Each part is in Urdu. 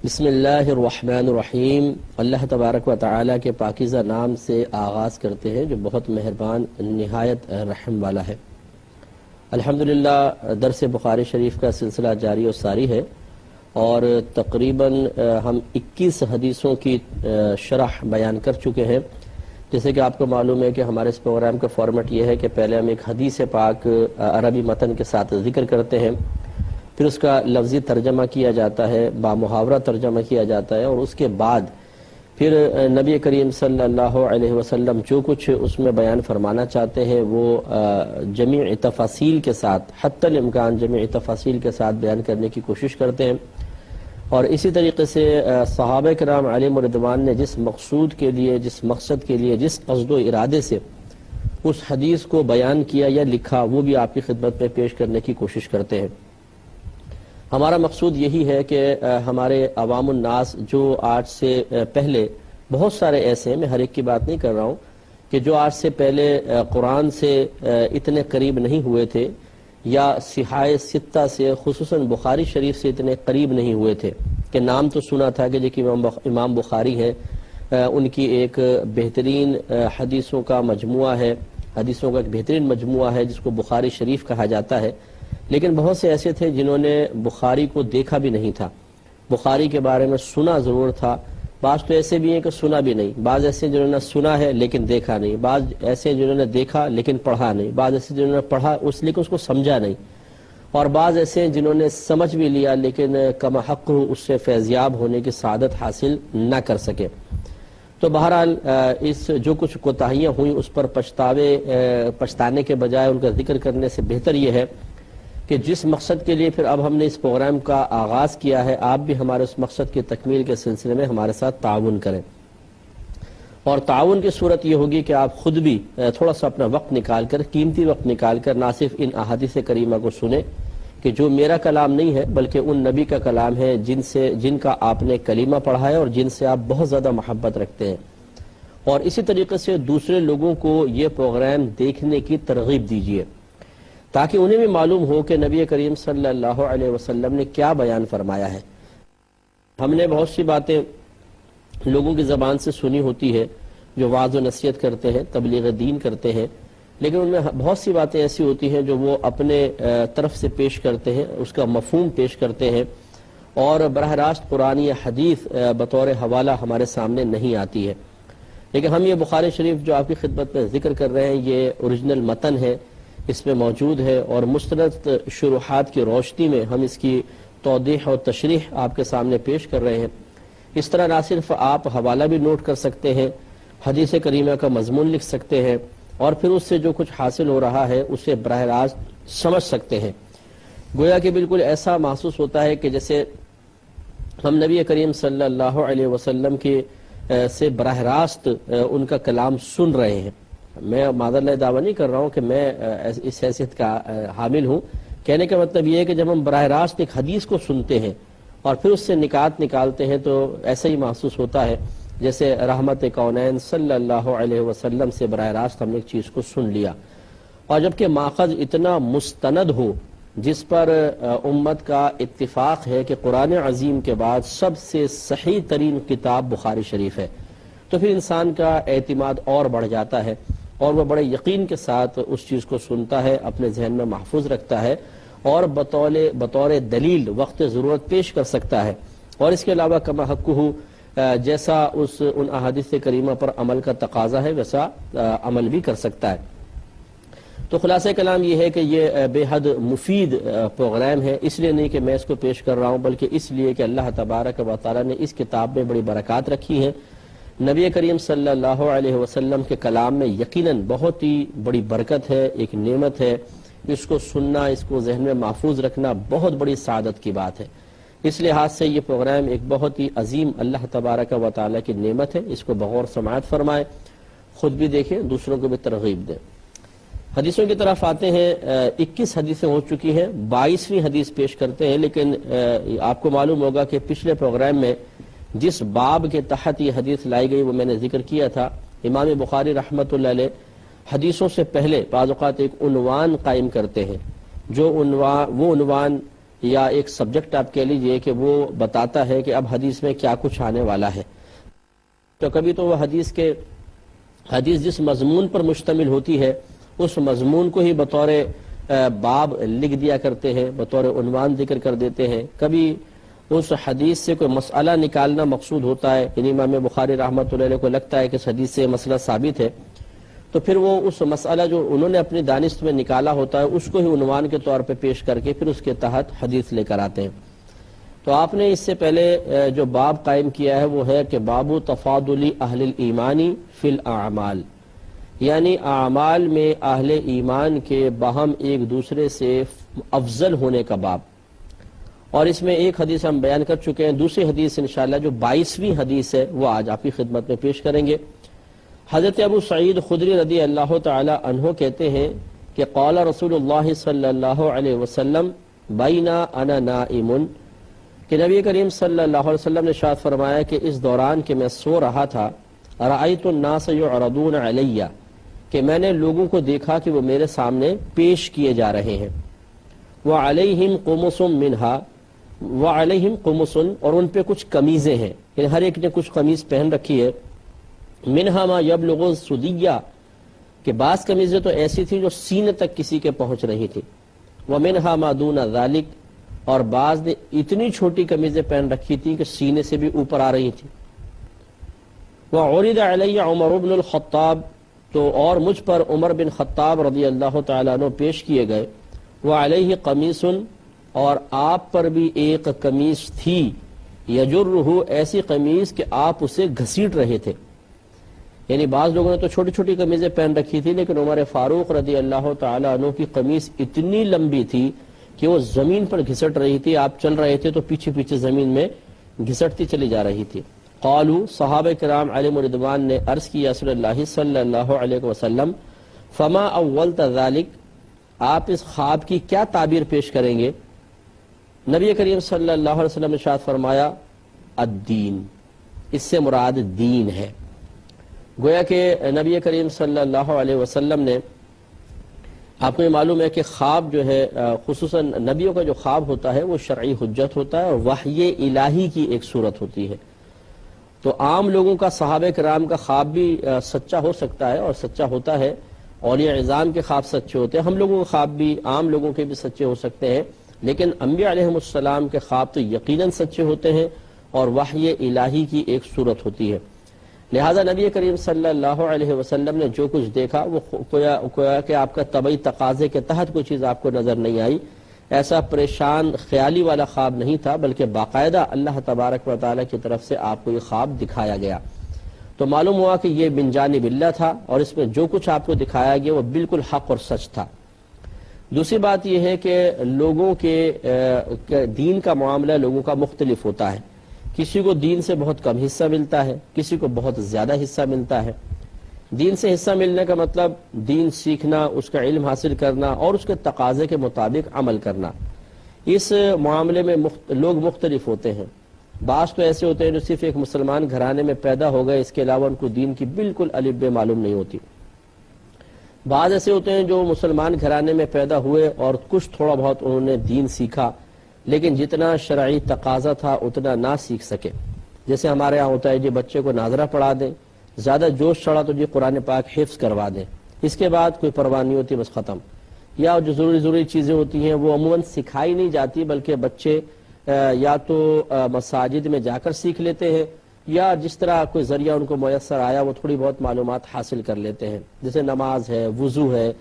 بسم اللہ الرحمن الرحیم۔ اللہ تبارک و تعالیٰ کے پاکیزہ نام سے آغاز کرتے ہیں جو بہت مہربان نہایت رحم والا ہے۔ الحمدللہ درس بخاری شریف کا سلسلہ جاری و ساری ہے اور تقریباً ہم 21 حدیثوں کی شرح بیان کر چکے ہیں۔ جیسے کہ آپ کو معلوم ہے کہ ہمارے اس پروگرام کا فارمیٹ یہ ہے کہ پہلے ہم ایک حدیث پاک عربی متن کے ساتھ ذکر کرتے ہیں، پھر اس کا لفظی ترجمہ کیا جاتا ہے، بامحاورہ ترجمہ کیا جاتا ہے، اور اس کے بعد پھر نبی کریم صلی اللہ علیہ وسلم جو کچھ اس میں بیان فرمانا چاہتے ہیں وہ جمیع تفاصیل کے ساتھ، حتی الامکان جمیع تفاصیل کے ساتھ بیان کرنے کی کوشش کرتے ہیں۔ اور اسی طریقے سے صحابہ کرام علیہم رضوان نے جس مقصود کے لیے، جس مقصد کے لیے، جس قصد و ارادے سے اس حدیث کو بیان کیا یا لکھا، وہ بھی آپ کی خدمت میں پیش کرنے کی کوشش کرتے ہیں۔ ہمارا مقصود یہی ہے کہ ہمارے عوام الناس جو آج سے پہلے بہت سارے ایسے ہیں، میں ہر ایک کی بات نہیں کر رہا ہوں، کہ جو آج سے پہلے قرآن سے اتنے قریب نہیں ہوئے تھے یا صحاح ستہ سے خصوصاً بخاری شریف سے اتنے قریب نہیں ہوئے تھے، کہ نام تو سنا تھا کہ جو امام بخاری ہے، ان کی ایک بہترین حدیثوں کا مجموعہ ہے، حدیثوں کا ایک بہترین مجموعہ ہے جس کو بخاری شریف کہا جاتا ہے، لیکن بہت سے ایسے تھے جنہوں نے بخاری کو دیکھا بھی نہیں تھا، بخاری کے بارے میں سنا ضرور تھا۔ بعض تو ایسے بھی ہیں کہ سنا بھی نہیں، بعض ایسے جنہوں نے سنا ہے لیکن دیکھا نہیں، بعض ایسے جنہوں نے دیکھا لیکن پڑھا نہیں، بعض ایسے جنہوں نے پڑھا لیکن اس کو سمجھا نہیں، اور بعض ایسے ہیں جنہوں نے سمجھ بھی لیا لیکن کما حق اس سے فیضیاب ہونے کی سعادت حاصل نہ کر سکے۔ تو بہرحال اس جو کچھ کوتاہیاں ہوئیں اس پر پچھتانے کے بجائے ان کا ذکر کرنے سے بہتر یہ ہے کہ جس مقصد کے لیے پھر اب ہم نے اس پروگرام کا آغاز کیا ہے، آپ بھی ہمارے اس مقصد کی تکمیل کے سلسلے میں ہمارے ساتھ تعاون کریں، اور تعاون کی صورت یہ ہوگی کہ آپ خود بھی تھوڑا سا اپنا وقت نکال کر، قیمتی وقت نکال کر، نہ صرف ان احادیث کریمہ کو سنیں کہ جو میرا کلام نہیں ہے بلکہ ان نبی کا کلام ہے جن کا آپ نے کلمہ پڑھا ہے اور جن سے آپ بہت زیادہ محبت رکھتے ہیں، اور اسی طریقے سے دوسرے لوگوں کو یہ پروگرام دیکھنے کی ترغیب دیجیے تاکہ انہیں بھی معلوم ہو کہ نبی کریم صلی اللہ علیہ وسلم نے کیا بیان فرمایا ہے۔ ہم نے بہت سی باتیں لوگوں کی زبان سے سنی ہوتی ہے جو وعظ و نصیحت کرتے ہیں، تبلیغ دین کرتے ہیں، لیکن ان میں بہت سی باتیں ایسی ہوتی ہیں جو وہ اپنے طرف سے پیش کرتے ہیں، اس کا مفہوم پیش کرتے ہیں، اور براہ راست قرآن یا حدیث بطور حوالہ ہمارے سامنے نہیں آتی ہے۔ لیکن ہم یہ بخاری شریف جو آپ کی خدمت میں ذکر کر رہے ہیں یہ اوریجنل متن ہے، اس میں موجود ہے، اور مستند شروحات کی روشنی میں ہم اس کی توضیح اور تشریح آپ کے سامنے پیش کر رہے ہیں۔ اس طرح نہ صرف آپ حوالہ بھی نوٹ کر سکتے ہیں، حدیث کریمہ کا مضمون لکھ سکتے ہیں، اور پھر اس سے جو کچھ حاصل ہو رہا ہے اسے براہ راست سمجھ سکتے ہیں۔ گویا کہ بالکل ایسا محسوس ہوتا ہے کہ جیسے ہم نبی کریم صلی اللہ علیہ وسلم کے سے براہ راست ان کا کلام سن رہے ہیں۔ میں معذرت دعویٰ نہیں کر رہا ہوں کہ میں اس حیثیت کا حامل ہوں، کہنے کا مطلب یہ ہے کہ جب ہم براہ راست ایک حدیث کو سنتے ہیں اور پھر اس سے نکات نکالتے ہیں تو ایسا ہی محسوس ہوتا ہے جیسے رحمت کونین صلی اللہ علیہ وسلم سے براہ راست ہم نے ایک چیز کو سن لیا، اور جبکہ ماخذ اتنا مستند ہو جس پر امت کا اتفاق ہے کہ قرآن عظیم کے بعد سب سے صحیح ترین کتاب بخاری شریف ہے، تو پھر انسان کا اعتماد اور بڑھ جاتا ہے اور وہ بڑے یقین کے ساتھ اس چیز کو سنتا ہے، اپنے ذہن میں محفوظ رکھتا ہے اور بطور دلیل وقت ضرورت پیش کر سکتا ہے، اور اس کے علاوہ کما حق ہو جیسا ان احادیث کریمہ پر عمل کا تقاضا ہے ویسا عمل بھی کر سکتا ہے۔ تو خلاصہ کلام یہ ہے کہ یہ بے حد مفید پروگرام ہے، اس لیے نہیں کہ میں اس کو پیش کر رہا ہوں بلکہ اس لیے کہ اللہ تبارک و تعالی نے اس کتاب میں بڑی برکات رکھی ہیں۔ نبی کریم صلی اللہ علیہ وسلم کے کلام میں یقیناً بہت ہی بڑی برکت ہے، ایک نعمت ہے، اس کو سننا، اس کو ذہن میں محفوظ رکھنا بہت بڑی سعادت کی بات ہے۔ اس لحاظ سے یہ پروگرام ایک بہت ہی عظیم اللہ تبارک و تعالی کی نعمت ہے، اس کو بغور سماعت فرمائیں، خود بھی دیکھیں، دوسروں کو بھی ترغیب دیں۔ حدیثوں کی طرف آتے ہیں، 21 حدیثیں ہو چکی ہیں، 22ویں حدیث پیش کرتے ہیں، لیکن آپ کو معلوم ہوگا کہ پچھلے پروگرام میں جس باب کے تحت یہ حدیث لائی گئی وہ میں نے ذکر کیا تھا۔ امام بخاری رحمۃ اللہ علیہ حدیثوں سے پہلے بعض اوقات ایک عنوان قائم کرتے ہیں، وہ عنوان یا ایک سبجیکٹ آپ کہہ لیجئے کہ وہ بتاتا ہے کہ اب حدیث میں کیا کچھ آنے والا ہے. تو کبھی تو وہ حدیث جس مضمون پر مشتمل ہوتی ہے اس مضمون کو ہی بطور باب لکھ دیا کرتے ہیں، بطور عنوان ذکر کر دیتے ہیں. کبھی اس حدیث سے کوئی مسئلہ نکالنا مقصود ہوتا ہے، یعنی امام بخاری رحمۃ اللہ علیہ کو لگتا ہے کہ اس حدیث سے مسئلہ ثابت ہے، تو پھر وہ اس مسئلہ جو انہوں نے اپنی دانست میں نکالا ہوتا ہے اس کو ہی عنوان کے طور پہ پیش کر کے پھر اس کے تحت حدیث لے کر آتے ہیں. تو آپ نے اس سے پہلے جو باب قائم کیا ہے وہ ہے کہ باب تفاضل اہل الایمانی فی الاعمال، یعنی اعمال میں اہل ایمان کے باہم ایک دوسرے سے افضل ہونے کا باب. اور اس میں ایک حدیث ہم بیان کر چکے ہیں، دوسری حدیث انشاءاللہ جو 22ویں حدیث ہے وہ آج آپ کی خدمت میں پیش کریں گے. حضرت ابو سعید خدری رضی اللہ تعالی عنہ کہتے ہیں کہ قال رسول اللہ صلی اللہ علیہ وسلم بینا انا نائم، کہ نبی کریم صلی اللہ علیہ وسلم نے ارشاد فرمایا کہ اس دوران کہ میں سو رہا تھا، رأیت الناس یعرضون علی، کہ میں نے لوگوں کو دیکھا کہ وہ میرے سامنے پیش کیے جا رہے ہیں. وعلیہم قمص منہا، وعلیہم قمص، اور ان پہ کچھ قمیضیں ہیں، یعنی ہر ایک نے کچھ قمیض پہن رکھی ہے. منہا ما یبلغ السدیہ، کہ بعض قمیضیں تو ایسی تھی جو سینے تک کسی کے پہنچ رہی تھی. ومنہا ما دون ذالک، اور بعض نے اتنی چھوٹی قمیضیں پہن رکھی تھی کہ سینے سے بھی اوپر آ رہی تھی. وعرض علی عمر بن الخطاب، تو اور مجھ پر عمر بن خطاب رضی اللہ تعالیٰ عنہ پیش کیے گئے. وعلیہ قمیص، اور آپ پر بھی ایک قمیص تھی، یجرہ، ایسی قمیص کہ آپ اسے گھسیٹ رہے تھے. یعنی بعض لوگوں نے تو چھوٹی چھوٹی قمیضیں پہن رکھی تھی، لیکن عمر فاروق رضی اللہ تعالیٰ عنہ کی قمیص اتنی لمبی تھی کہ وہ زمین پر گھسٹ رہی تھی. آپ چل رہے تھے تو پیچھے پیچھے زمین میں گھسٹتی چلی جا رہی تھی. قالوا، صحابہ کرام علیہم رضوان نے عرض کیا رسول اللہ صلی اللہ علیہ وسلم، فما اولت ذالک، آپ اس خواب کی کیا تعبیر پیش کریں گے؟ نبی کریم صلی اللہ علیہ وسلم نے ارشاد فرمایا الدین، اس سے مراد دین ہے. گویا کہ نبی کریم صلی اللہ علیہ وسلم نے، آپ کو یہ معلوم ہے کہ خواب جو ہے خصوصاً نبیوں کا جو خواب ہوتا ہے وہ شرعی حجت ہوتا ہے اور وحی الہی کی ایک صورت ہوتی ہے. تو عام لوگوں کا، صحابہ کرام کا خواب بھی سچا ہو سکتا ہے اور سچا ہوتا ہے، اولیاء اعظام کے خواب سچے ہوتے ہیں، ہم لوگوں کے خواب بھی، عام لوگوں کے بھی سچے ہو سکتے ہیں، لیکن انبیاء علیہم السلام کے خواب تو یقیناً سچے ہوتے ہیں اور وحی الہی کی ایک صورت ہوتی ہے. لہذا نبی کریم صلی اللہ علیہ وسلم نے جو کچھ دیکھا وہ کویا کہ آپ کا طبعی تقاضے کے تحت کوئی چیز آپ کو نظر نہیں آئی، ایسا پریشان خیالی والا خواب نہیں تھا، بلکہ باقاعدہ اللہ تبارک و تعالیٰ کی طرف سے آپ کو یہ خواب دکھایا گیا. تو معلوم ہوا کہ یہ من جانب اللہ تھا اور اس میں جو کچھ آپ کو دکھایا گیا وہ بالکل حق اور سچ تھا. دوسری بات یہ ہے کہ لوگوں کے دین کا معاملہ لوگوں کا مختلف ہوتا ہے. کسی کو دین سے بہت کم حصہ ملتا ہے، کسی کو بہت زیادہ حصہ ملتا ہے. دین سے حصہ ملنے کا مطلب دین سیکھنا، اس کا علم حاصل کرنا اور اس کے تقاضے کے مطابق عمل کرنا. اس معاملے میں لوگ مختلف ہوتے ہیں. بعض تو ایسے ہوتے ہیں جو صرف ایک مسلمان گھرانے میں پیدا ہو گئے، اس کے علاوہ ان کو دین کی بالکل الف بے معلوم نہیں ہوتی. بعض ایسے ہوتے ہیں جو مسلمان گھرانے میں پیدا ہوئے اور کچھ تھوڑا بہت انہوں نے دین سیکھا، لیکن جتنا شرعی تقاضا تھا اتنا نہ سیکھ سکے. جیسے ہمارے ہاں ہوتا ہے جی بچے کو ناظرہ پڑھا دیں، زیادہ جوش چڑھا تو جی قرآن پاک حفظ کروا دیں، اس کے بعد کوئی پرواہ نہیں ہوتی، بس ختم. یا جو ضروری چیزیں ہوتی ہیں وہ عموماً سکھائی نہیں جاتی، بلکہ بچے یا تو مساجد میں جا کر سیکھ لیتے ہیں یا جس طرح کوئی ذریعہ ان کو میسر آیا وہ تھوڑی بہت معلومات حاصل کر لیتے ہیں. جیسے نماز ہے، وضو ہے،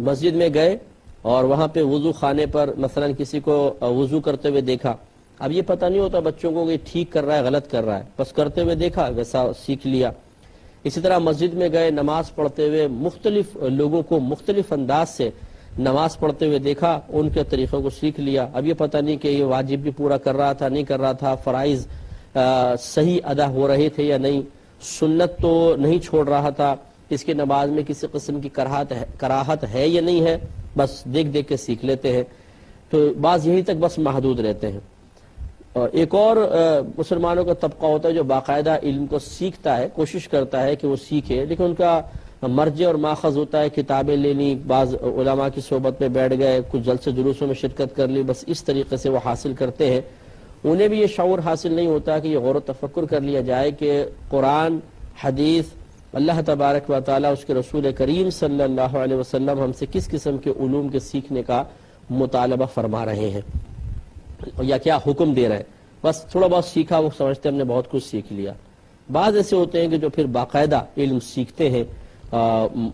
مسجد میں گئے اور وہاں پہ وضو خانے پر مثلا کسی کو وضو کرتے ہوئے دیکھا. اب یہ پتہ نہیں ہوتا بچوں کو کہ ٹھیک کر رہا ہے غلط کر رہا ہے، بس کرتے ہوئے دیکھا ویسا سیکھ لیا. اسی طرح مسجد میں گئے، نماز پڑھتے ہوئے مختلف لوگوں کو مختلف انداز سے نماز پڑھتے ہوئے دیکھا، ان کے طریقوں کو سیکھ لیا. اب یہ پتہ نہیں کہ یہ واجب بھی پورا کر رہا تھا نہیں کر رہا تھا، فرائض صحیح ادا ہو رہے تھے یا نہیں، سنت تو نہیں چھوڑ رہا تھا، اس کی نماز میں کسی قسم کی کراہت ہے یا نہیں ہے، بس دیکھ دیکھ کے سیکھ لیتے ہیں. تو بعض یہیں تک بس محدود رہتے ہیں. ایک اور مسلمانوں کا طبقہ ہوتا ہے جو باقاعدہ علم کو سیکھتا ہے، کوشش کرتا ہے کہ وہ سیکھے، لیکن ان کا مرجع اور ماخذ ہوتا ہے کتابیں لینی، بعض علماء کی صحبت میں بیٹھ گئے، کچھ جلسے جلوسوں میں شرکت کر لی، بس اس طریقے سے وہ حاصل کرتے ہیں۔ انہیں بھی یہ شعور حاصل نہیں ہوتا کہ یہ غور و تفکر کر لیا جائے کہ قرآن، حدیث، اللہ تبارک و تعالیٰ، اس کے رسول کریم صلی اللہ علیہ وسلم ہم سے کس قسم کے علوم کے سیکھنے کا مطالبہ فرما رہے ہیں یا کیا حکم دے رہے ہیں۔ بس تھوڑا بہت سیکھا، وہ سمجھتے ہیں ہم نے بہت کچھ سیکھ لیا۔ بعض ایسے ہوتے ہیں کہ جو پھر باقاعدہ علم سیکھتے ہیں،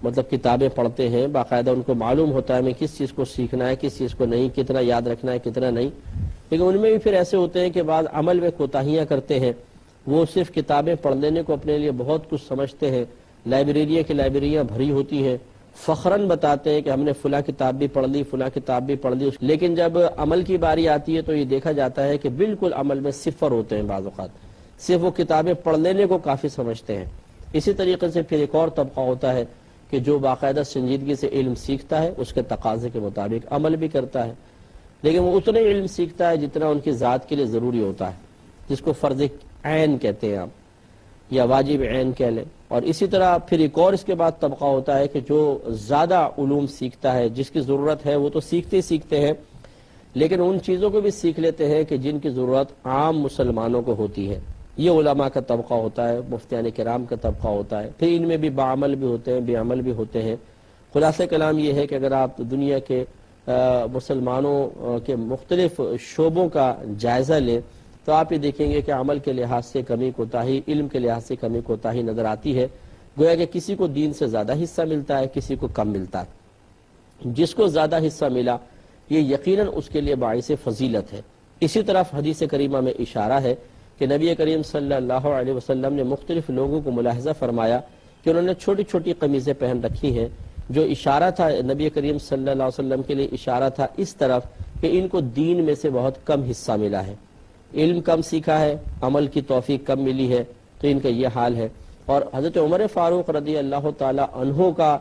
مطلب کتابیں پڑھتے ہیں، باقاعدہ ان کو معلوم ہوتا ہے ہمیں کس چیز کو سیکھنا ہے، کس چیز کو نہیں، کتنا یاد رکھنا ہے، کتنا نہیں۔ لیکن ان میں بھی پھر ایسے ہوتے ہیں کہ بعض عمل میں کوتاہیاں کرتے ہیں، وہ صرف کتابیں پڑھ لینے کو اپنے لیے بہت کچھ سمجھتے ہیں، لائبریریاں کی لائبریریاں بھری ہوتی ہیں، فخراً بتاتے ہیں کہ ہم نے فلاں کتاب بھی پڑھ لی، فلاں کتاب بھی پڑھ لی، لیکن جب عمل کی باری آتی ہے تو یہ دیکھا جاتا ہے کہ بالکل عمل میں صفر ہوتے ہیں۔ بعض اوقات صرف وہ کتابیں پڑھ لینے کو کافی سمجھتے ہیں۔ اسی طریقے سے پھر ایک اور طبقہ ہوتا ہے کہ جو باقاعدہ سنجیدگی سے علم سیکھتا ہے، اس کے تقاضے کے مطابق عمل بھی کرتا ہے، لیکن وہ اتنے علم سیکھتا ہے جتنا ان کی ذات کے لیے ضروری ہوتا ہے، جس کو فرض عین کہتے ہیں آپ، یا واجب عین کہہ لیں۔ اور اسی طرح پھر ایک اور اس کے بعد طبقہ ہوتا ہے کہ جو زیادہ علوم سیکھتا ہے، جس کی ضرورت ہے وہ تو سیکھتے ہی سیکھتے ہیں، لیکن ان چیزوں کو بھی سیکھ لیتے ہیں کہ جن کی ضرورت عام مسلمانوں کو ہوتی ہے۔ یہ علماء کا طبقہ ہوتا ہے، مفتیان کرام کا طبقہ ہوتا ہے۔ پھر ان میں بھی باعمل بھی ہوتے ہیں، بے عمل بھی ہوتے ہیں۔ خلاصہ کلام یہ ہے کہ اگر آپ دنیا کے مسلمانوں کے مختلف شعبوں کا جائزہ لیں تو آپ یہ دیکھیں گے کہ عمل کے لحاظ سے کمی کوتاہی، علم کے لحاظ سے کمی کوتاہی نظر آتی ہے۔ گویا کہ کسی کو دین سے زیادہ حصہ ملتا ہے، کسی کو کم ملتا ہے۔ جس کو زیادہ حصہ ملا یہ یقیناً اس کے لیے باعث فضیلت ہے۔ اسی طرف حدیث کریمہ میں اشارہ ہے کہ نبی کریم صلی اللہ علیہ وسلم نے مختلف لوگوں کو ملاحظہ فرمایا کہ انہوں نے چھوٹی چھوٹی قمیضیں پہن رکھی ہیں، جو اشارہ تھا نبی کریم صلی اللہ علیہ وسلم کے لیے، اشارہ تھا اس طرف کہ ان کو دین میں سے بہت کم حصہ ملا ہے، علم کم سیکھا ہے، عمل کی توفیق کم ملی ہے، تو ان کا یہ حال ہے۔ اور حضرت عمر فاروق رضی اللہ تعالی عنہ کا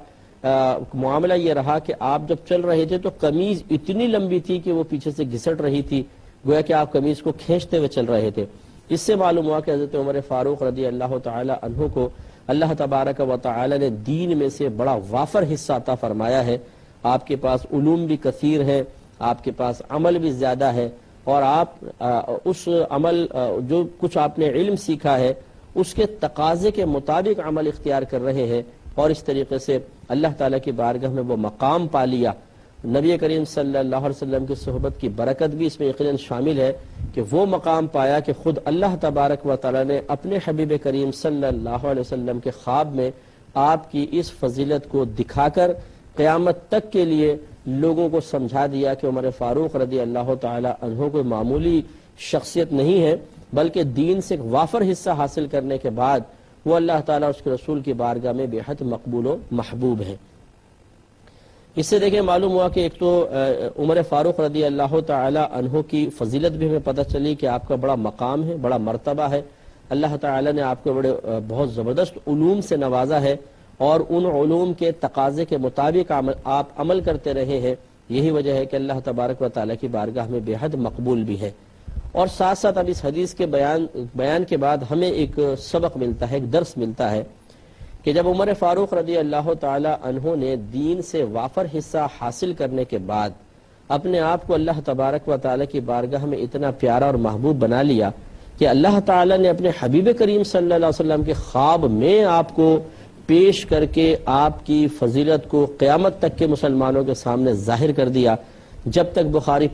معاملہ یہ رہا کہ آپ جب چل رہے تھے تو قمیض اتنی لمبی تھی کہ وہ پیچھے سے گھسٹ رہی تھی، گویا کہ آپ قمیض کو کھینچتے ہوئے چل رہے تھے۔ اس سے معلوم ہوا کہ حضرت عمر فاروق رضی اللہ تعالی عنہ کو اللہ تبارک و تعالی نے دین میں سے بڑا وافر حصہ عطا فرمایا ہے۔ آپ کے پاس علوم بھی کثیر ہے، آپ کے پاس عمل بھی زیادہ ہے، اور آپ اس عمل جو کچھ آپ نے علم سیکھا ہے اس کے تقاضے کے مطابق عمل اختیار کر رہے ہیں، اور اس طریقے سے اللہ تعالیٰ کی بارگاہ میں وہ مقام پا لیا۔ نبی کریم صلی اللہ علیہ وسلم کی صحبت کی برکت بھی اس میں یقیناً شامل ہے کہ وہ مقام پایا کہ خود اللہ تبارک و تعالیٰ نے اپنے حبیب کریم صلی اللہ علیہ وسلم کے خواب میں آپ کی اس فضیلت کو دکھا کر قیامت تک کے لیے لوگوں کو سمجھا دیا کہ عمر فاروق رضی اللہ تعالی عنہ کوئی معمولی شخصیت نہیں ہے، بلکہ دین سے وافر حصہ حاصل کرنے کے بعد وہ اللہ تعالیٰ اس کے رسول کی بارگاہ میں بے حد مقبول و محبوب ہے۔ اس سے دیکھیں معلوم ہوا کہ ایک تو عمر فاروق رضی اللہ تعالی عنہ کی فضیلت بھی ہمیں پتہ چلی کہ آپ کا بڑا مقام ہے، بڑا مرتبہ ہے، اللہ تعالیٰ نے آپ کو بڑے بہت زبردست علوم سے نوازا ہے، اور ان علوم کے تقاضے کے مطابق آپ عمل کرتے رہے ہیں۔ یہی وجہ ہے کہ اللہ تبارک و تعالیٰ کی بارگاہ میں بے حد مقبول بھی ہے۔ اور ساتھ ساتھ اب اس حدیث کے بیان کے بعد ہمیں ایک سبق ملتا ہے، ایک درس ملتا ہے کہ جب عمر فاروق رضی اللہ تعالی عنہ نے دین سے وافر حصہ حاصل کرنے کے بعد اپنے آپ کو اللہ تبارک و تعالی کی بارگاہ میں اتنا پیارا اور محبوب بنا لیا کہ اللہ تعالی نے اپنے حبیب کریم صلی اللہ علیہ وسلم کے خواب میں آپ کو پیش کر کے آپ کی فضیلت کو قیامت تک کے مسلمانوں کے سامنے ظاہر کر دیا۔ جب تک بخاری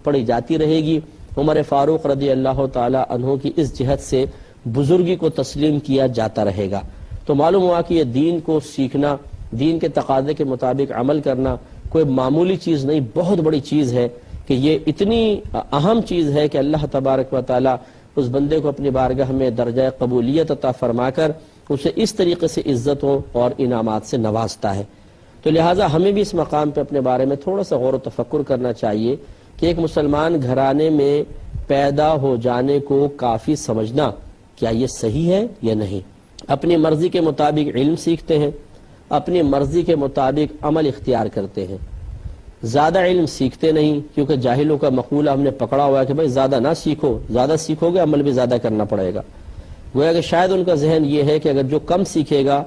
پڑھی جاتی رہے گی عمر فاروق رضی اللہ تعالی عنہ کی اس جہت سے بزرگی کو تسلیم کیا جاتا رہے گا۔ تو معلوم ہوا کہ یہ دین کو سیکھنا، دین کے تقاضے کے مطابق عمل کرنا کوئی معمولی چیز نہیں، بہت بڑی چیز ہے کہ یہ اتنی اہم چیز ہے کہ اللہ تبارک و تعالی اس بندے کو اپنی بارگاہ میں درجہ قبولیت عطا فرما کر اسے اس طریقے سے عزتوں اور انعامات سے نوازتا ہے۔ تو لہٰذا ہمیں بھی اس مقام پہ اپنے بارے میں تھوڑا سا غور و تفکر کرنا چاہیے کہ ایک مسلمان گھرانے میں پیدا ہو جانے کو کافی سمجھنا کیا یہ صحیح ہے یا نہیں؟ اپنی مرضی کے مطابق علم سیکھتے ہیں، اپنی مرضی کے مطابق عمل اختیار کرتے ہیں، زیادہ علم سیکھتے نہیں، کیونکہ جاہلوں کا مقولہ ہم نے پکڑا ہوا ہے کہ بھائی زیادہ نہ سیکھو، زیادہ سیکھو گے عمل بھی زیادہ کرنا پڑے گا۔ گویا کہ شاید ان کا ذہن یہ ہے کہ اگر جو کم سیکھے گا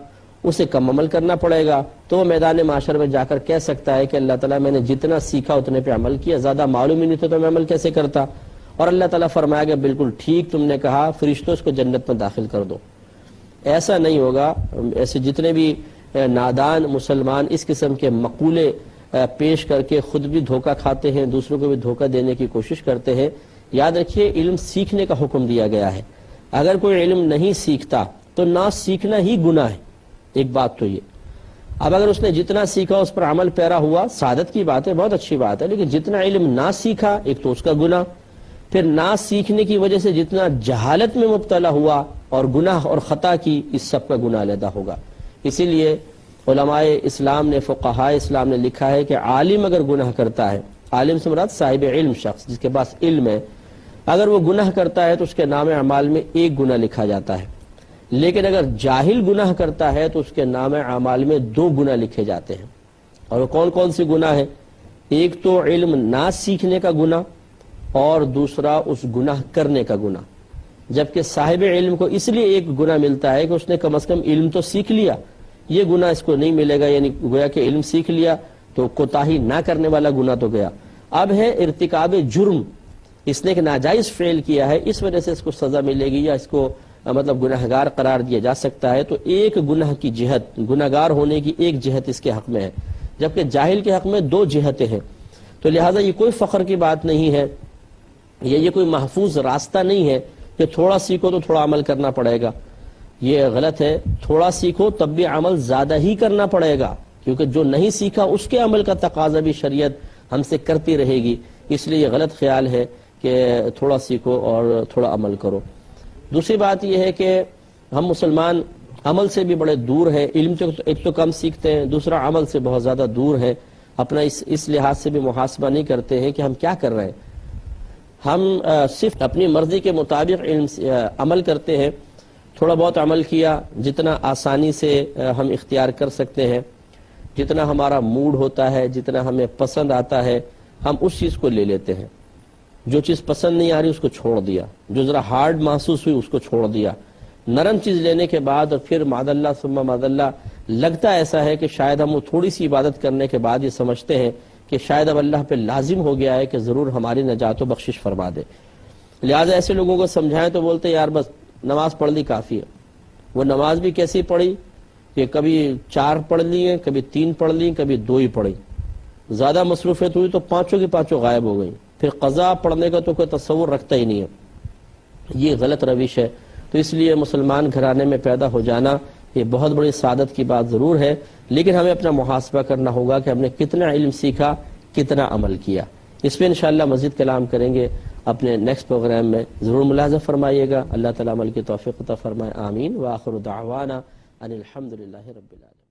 اسے کم عمل کرنا پڑے گا، تو وہ میدان معاشر میں جا کر کہہ سکتا ہے کہ اللہ تعالیٰ میں نے جتنا سیکھا اتنے پہ عمل کیا، زیادہ معلوم ہی نہیں تو میں عمل کیسے کرتا؟ اور اللہ تعالیٰ فرمایا کہ بالکل ٹھیک تم نے کہا، فرشتوں اس کو جنت میں داخل کر دو۔ ایسا نہیں ہوگا۔ ایسے جتنے بھی نادان مسلمان اس قسم کے مقولے پیش کر کے خود بھی دھوکہ کھاتے ہیں، دوسروں کو بھی دھوکہ دینے کی کوشش کرتے ہیں، یاد رکھیے علم سیکھنے کا حکم دیا گیا ہے۔ اگر کوئی علم نہیں سیکھتا تو نہ سیکھنا ہی گناہ ہے، ایک بات تو یہ۔ اب اگر اس نے جتنا سیکھا اس پر عمل پیرا ہوا، سعادت کی بات ہے، بہت اچھی بات ہے، لیکن جتنا علم نہ سیکھا، ایک تو اس کا گناہ، پھر نہ سیکھنے کی وجہ سے جتنا جہالت میں مبتلا ہوا اور گناہ اور خطا کی، اس سب کا گناہ علیحدہ ہوگا۔ اسی لیے علماء اسلام نے، فقہاء اسلام نے لکھا ہے کہ عالم اگر گناہ کرتا ہے، عالم سے مراد صاحب علم شخص جس کے پاس علم ہے، اگر وہ گناہ کرتا ہے تو اس کے نام اعمال میں 1 گناہ لکھا جاتا ہے، لیکن اگر جاہل گناہ کرتا ہے تو اس کے نام اعمال میں 2 گناہ لکھے جاتے ہیں۔ اور وہ کون کون سی گناہ ہیں؟ ایک تو علم نہ سیکھنے کا گناہ، اور دوسرا اس گناہ کرنے کا گناہ۔ جبکہ صاحب علم کو اس لیے 1 گناہ ملتا ہے کہ اس نے کم از کم علم تو سیکھ لیا، یہ گناہ اس کو نہیں ملے گا، یعنی گویا کہ علم سیکھ لیا تو کوتاہی نہ کرنے والا گناہ تو گیا۔ اب ہے ارتکاب جرم، اس نے ایک ناجائز فعل کیا ہے، اس وجہ سے اس کو سزا ملے گی یا اس کو مطلب گناہگار قرار دیا جا سکتا ہے، تو 1 گناہ کی جہت، گناہگار ہونے کی 1 جہت اس کے حق میں ہے، جبکہ جاہل کے حق میں 2 جہتیں ہیں۔ تو لہٰذا یہ کوئی فخر کی بات نہیں ہے، یہ کوئی محفوظ راستہ نہیں ہے کہ تھوڑا سیکھو تو تھوڑا عمل کرنا پڑے گا، یہ غلط ہے۔ تھوڑا سیکھو تب بھی عمل زیادہ ہی کرنا پڑے گا، کیونکہ جو نہیں سیکھا اس کے عمل کا تقاضا بھی شریعت ہم سے کرتی رہے گی، اس لیے یہ غلط خیال ہے کہ تھوڑا سیکھو اور تھوڑا عمل کرو۔ دوسری بات یہ ہے کہ ہم مسلمان عمل سے بھی بڑے دور ہیں، علم تو ایک تو کم سیکھتے ہیں، دوسرا عمل سے بہت زیادہ دور ہیں، اپنا اس لحاظ سے بھی محاسبہ نہیں کرتے ہیں کہ ہم کیا کر رہے ہیں۔ ہم صرف اپنی مرضی کے مطابق عمل کرتے ہیں، تھوڑا بہت عمل کیا، جتنا آسانی سے ہم اختیار کر سکتے ہیں، جتنا ہمارا موڈ ہوتا ہے، جتنا ہمیں پسند آتا ہے، ہم اس چیز کو لے لیتے ہیں۔ جو چیز پسند نہیں آ رہی اس کو چھوڑ دیا، جو ذرا ہارڈ محسوس ہوئی اس کو چھوڑ دیا۔ نرم چیز لینے کے بعد اور پھر معاذ اللہ ثم معاذ اللہ لگتا ایسا ہے کہ شاید ہم وہ تھوڑی سی عبادت کرنے کے بعد یہ سمجھتے ہیں کہ شاید اب اللہ پہ لازم ہو گیا ہے کہ ضرور ہماری نجات و بخشش فرما دے۔ لہٰذا ایسے لوگوں کو سمجھائیں تو بولتے یار بس نماز پڑھ لی کافی ہے۔ وہ نماز بھی کیسی پڑھی کہ کبھی 4 پڑھ لی ہیں، کبھی 3 پڑھ لی، کبھی 2 ہی پڑھی، زیادہ مصروفیت ہوئی تو 5 کی 5 غائب ہو گئیں، پھر قضا پڑھنے کا تو کوئی تصور رکھتا ہی نہیں ہے۔ یہ غلط روش ہے۔ تو اس لیے مسلمان گھرانے میں پیدا ہو جانا یہ بہت بڑی سعادت کی بات ضرور ہے، لیکن ہمیں اپنا محاسبہ کرنا ہوگا کہ ہم نے کتنا علم سیکھا، کتنا عمل کیا۔ اس پہ انشاءاللہ مزید کلام کریں گے اپنے نیکسٹ پروگرام میں، ضرور ملاحظہ فرمائیے گا۔ اللہ تعالیٰ عمل کی توفیق عطا فرمائے، آمین۔ وآخر دعوانا ان الحمدللہ رب العالمین۔